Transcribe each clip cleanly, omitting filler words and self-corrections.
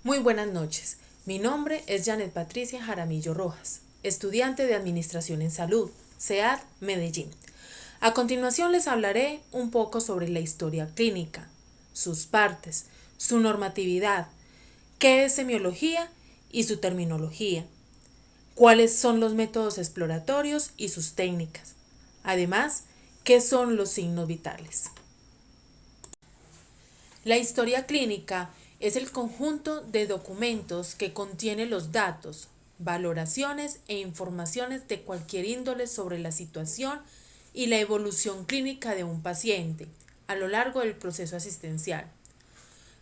Muy buenas noches. Mi nombre es Janet Patricia Jaramillo Rojas, estudiante de Administración en Salud, CEAD Medellín. A continuación les hablaré un poco sobre la historia clínica, sus partes, su normatividad, qué es semiología y su terminología, cuáles son los métodos exploratorios y sus técnicas. Además, qué son los signos vitales. La historia clínica es el conjunto de documentos que contiene los datos, valoraciones e informaciones de cualquier índole sobre la situación y la evolución clínica de un paciente a lo largo del proceso asistencial.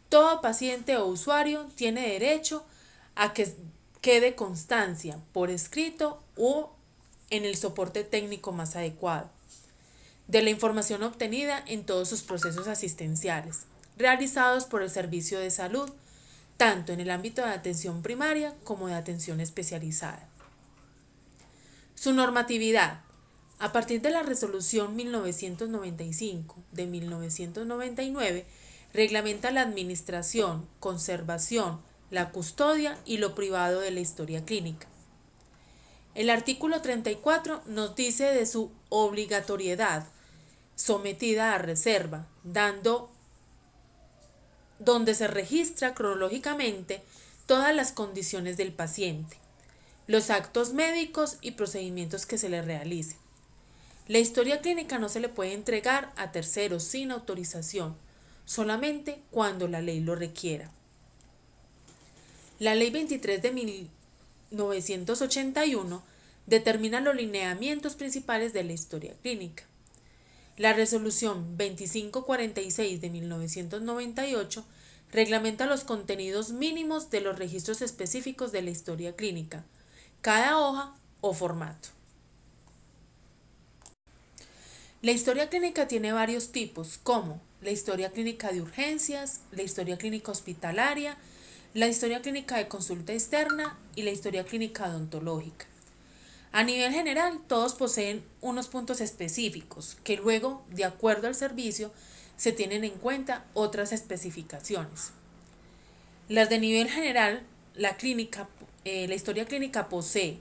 Todo paciente o usuario tiene derecho a que quede constancia por escrito o en el soporte técnico más adecuado de la información obtenida en todos sus procesos asistenciales, realizados por el servicio de salud, tanto en el ámbito de atención primaria como de atención especializada. Su normatividad. A partir de la Resolución 1995 de 1999, reglamenta la administración, conservación, la custodia y lo privado de la historia clínica. El artículo 34 nos dice de su obligatoriedad sometida a reserva, donde se registra cronológicamente todas las condiciones del paciente, los actos médicos y procedimientos que se le realicen. La historia clínica no se le puede entregar a terceros sin autorización, solamente cuando la ley lo requiera. La Ley 23 de 1981 determina los lineamientos principales de la historia clínica. La Resolución 2546 de 1998 reglamenta los contenidos mínimos de los registros específicos de la historia clínica, cada hoja o formato. La historia clínica tiene varios tipos, como la historia clínica de urgencias, la historia clínica hospitalaria, la historia clínica de consulta externa y la historia clínica odontológica. A nivel general, todos poseen unos puntos específicos que luego, de acuerdo al servicio, se tienen en cuenta otras especificaciones. Las de nivel general, la historia clínica posee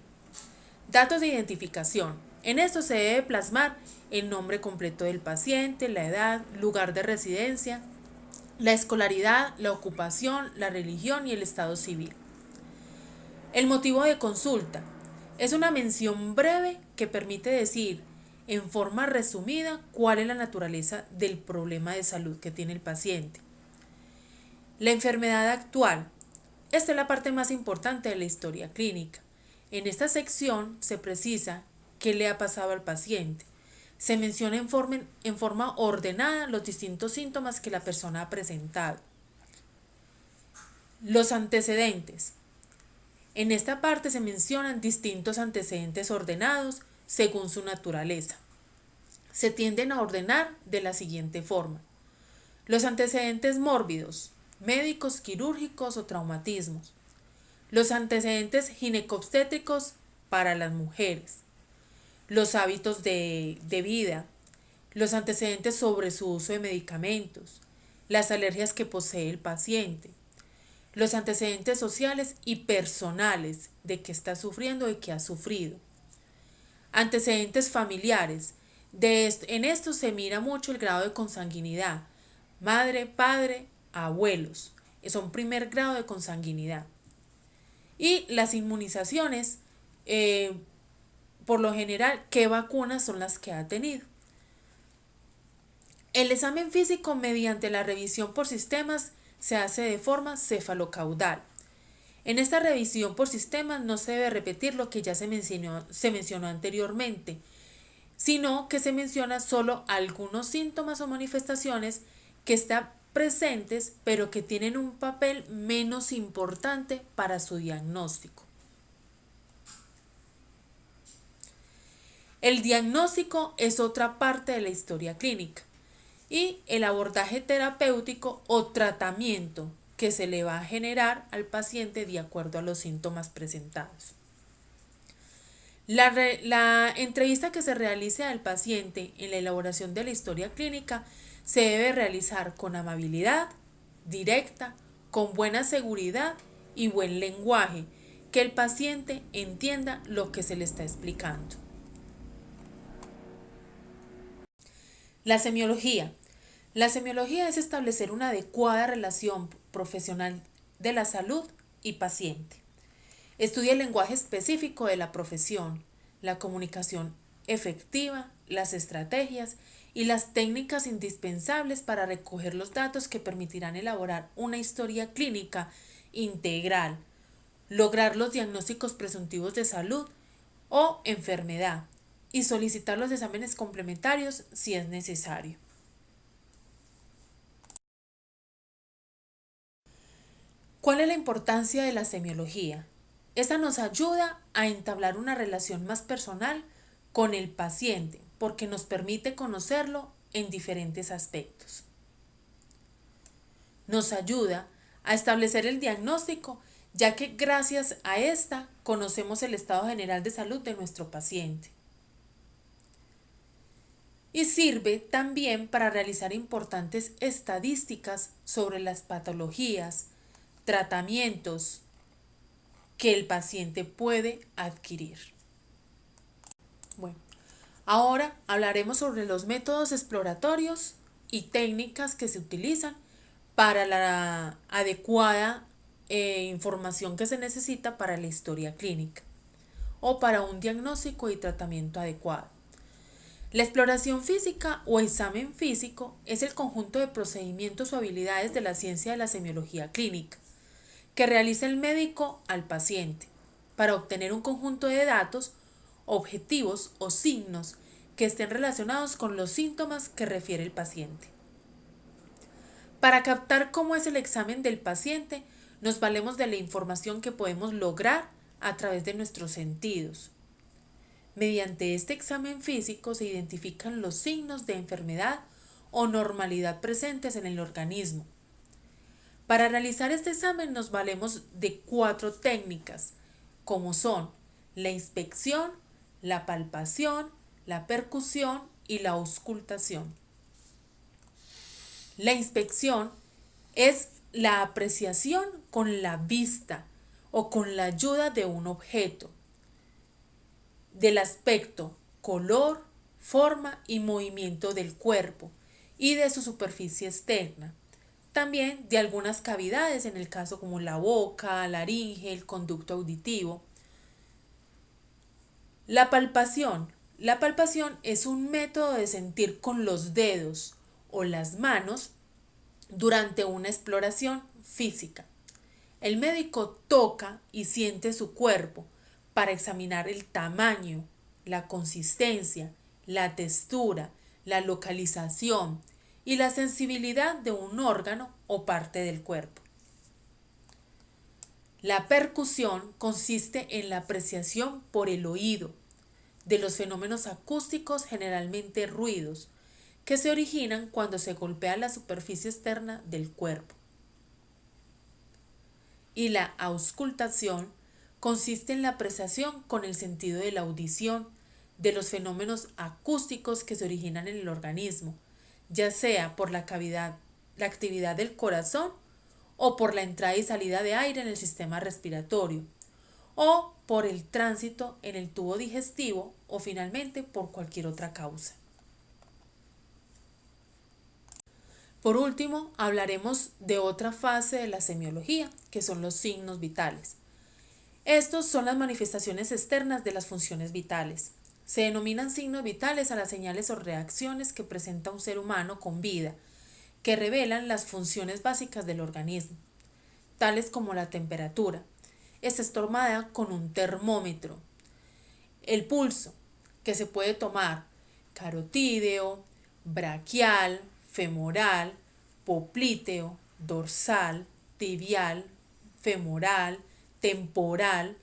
datos de identificación. En esto se debe plasmar el nombre completo del paciente, la edad, lugar de residencia, la escolaridad, la ocupación, la religión y el estado civil. El motivo de consulta es una mención breve que permite decir en forma resumida cuál es la naturaleza del problema de salud que tiene el paciente. La enfermedad actual. Esta es la parte más importante de la historia clínica. En esta sección se precisa qué le ha pasado al paciente. Se menciona en forma ordenada los distintos síntomas que la persona ha presentado. Los antecedentes. En esta parte se mencionan distintos antecedentes ordenados según su naturaleza. Se tienden a ordenar de la siguiente forma. Los antecedentes mórbidos, médicos, quirúrgicos o traumatismos. Los antecedentes ginecobstétricos para las mujeres. Los hábitos de vida. Los antecedentes sobre su uso de medicamentos. Las alergias que posee el paciente. Los antecedentes sociales y personales de que está sufriendo y que ha sufrido. Antecedentes familiares. En esto se mira mucho el grado de consanguinidad. Madre, padre, abuelos. Son primer grado de consanguinidad. Y las inmunizaciones, por lo general, ¿qué vacunas son las que ha tenido? El examen físico mediante la revisión por sistemas se hace de forma cefalocaudal. En esta revisión por sistemas no se debe repetir lo que ya se mencionó anteriormente, sino que se menciona solo algunos síntomas o manifestaciones que están presentes pero que tienen un papel menos importante para su diagnóstico. El diagnóstico es otra parte de la historia clínica y el abordaje terapéutico o tratamiento que se le va a generar al paciente de acuerdo a los síntomas presentados. La entrevista que se realice al paciente en la elaboración de la historia clínica se debe realizar con amabilidad, directa, con buena seguridad y buen lenguaje, que el paciente entienda lo que se le está explicando. La semiología. La semiología es establecer una adecuada relación profesional de la salud y paciente. Estudia el lenguaje específico de la profesión, la comunicación efectiva, las estrategias y las técnicas indispensables para recoger los datos que permitirán elaborar una historia clínica integral, lograr los diagnósticos presuntivos de salud o enfermedad y solicitar los exámenes complementarios si es necesario. ¿Cuál es la importancia de la semiología? Esta nos ayuda a entablar una relación más personal con el paciente porque nos permite conocerlo en diferentes aspectos. Nos ayuda a establecer el diagnóstico, ya que gracias a esta conocemos el estado general de salud de nuestro paciente. Y sirve también para realizar importantes estadísticas sobre las patologías, tratamientos que el paciente puede adquirir. Bueno, ahora hablaremos sobre los métodos exploratorios y técnicas que se utilizan para la adecuada información que se necesita para la historia clínica o para un diagnóstico y tratamiento adecuado. La exploración física o examen físico es el conjunto de procedimientos o habilidades de la ciencia de la semiología clínica que realiza el médico al paciente para obtener un conjunto de datos, objetivos o signos que estén relacionados con los síntomas que refiere el paciente. Para captar cómo es el examen del paciente, nos valemos de la información que podemos lograr a través de nuestros sentidos. Mediante este examen físico se identifican los signos de enfermedad o normalidad presentes en el organismo. Para realizar este examen nos valemos de 4 técnicas, como son la inspección, la palpación, la percusión y la auscultación. La inspección es la apreciación con la vista o con la ayuda de un objeto, del aspecto, color, forma y movimiento del cuerpo y de su superficie externa. También de algunas cavidades, en el caso como la boca, laringe, el conducto auditivo. La palpación. La palpación es un método de sentir con los dedos o las manos durante una exploración física. El médico toca y siente su cuerpo para examinar el tamaño, la consistencia, la textura, la localización y la sensibilidad de un órgano o parte del cuerpo. La percusión consiste en la apreciación por el oído de los fenómenos acústicos, generalmente ruidos, que se originan cuando se golpea la superficie externa del cuerpo. Y la auscultación consiste en la apreciación con el sentido de la audición de los fenómenos acústicos que se originan en el organismo, ya sea por la actividad del corazón o por la entrada y salida de aire en el sistema respiratorio, o por el tránsito en el tubo digestivo o finalmente por cualquier otra causa. Por último, hablaremos de otra fase de la semiología, que son los signos vitales. Estos son las manifestaciones externas de las funciones vitales. Se denominan signos vitales a las señales o reacciones que presenta un ser humano con vida, que revelan las funciones básicas del organismo, tales como la temperatura. Esta es tomada con un termómetro. El pulso, que se puede tomar carotídeo, braquial, femoral, popliteo, dorsal, tibial, femoral, temporal.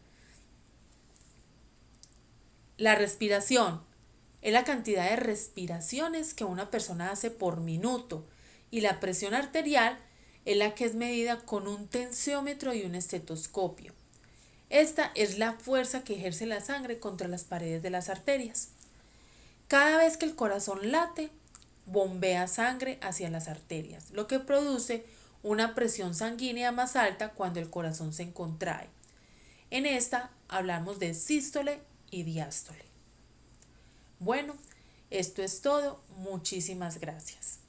La respiración es la cantidad de respiraciones que una persona hace por minuto y la presión arterial es la que es medida con un tensiómetro y un estetoscopio. Esta es la fuerza que ejerce la sangre contra las paredes de las arterias. Cada vez que el corazón late, bombea sangre hacia las arterias, lo que produce una presión sanguínea más alta cuando el corazón se contrae. En esta hablamos de sístole y diástole. Bueno, esto es todo. Muchísimas gracias.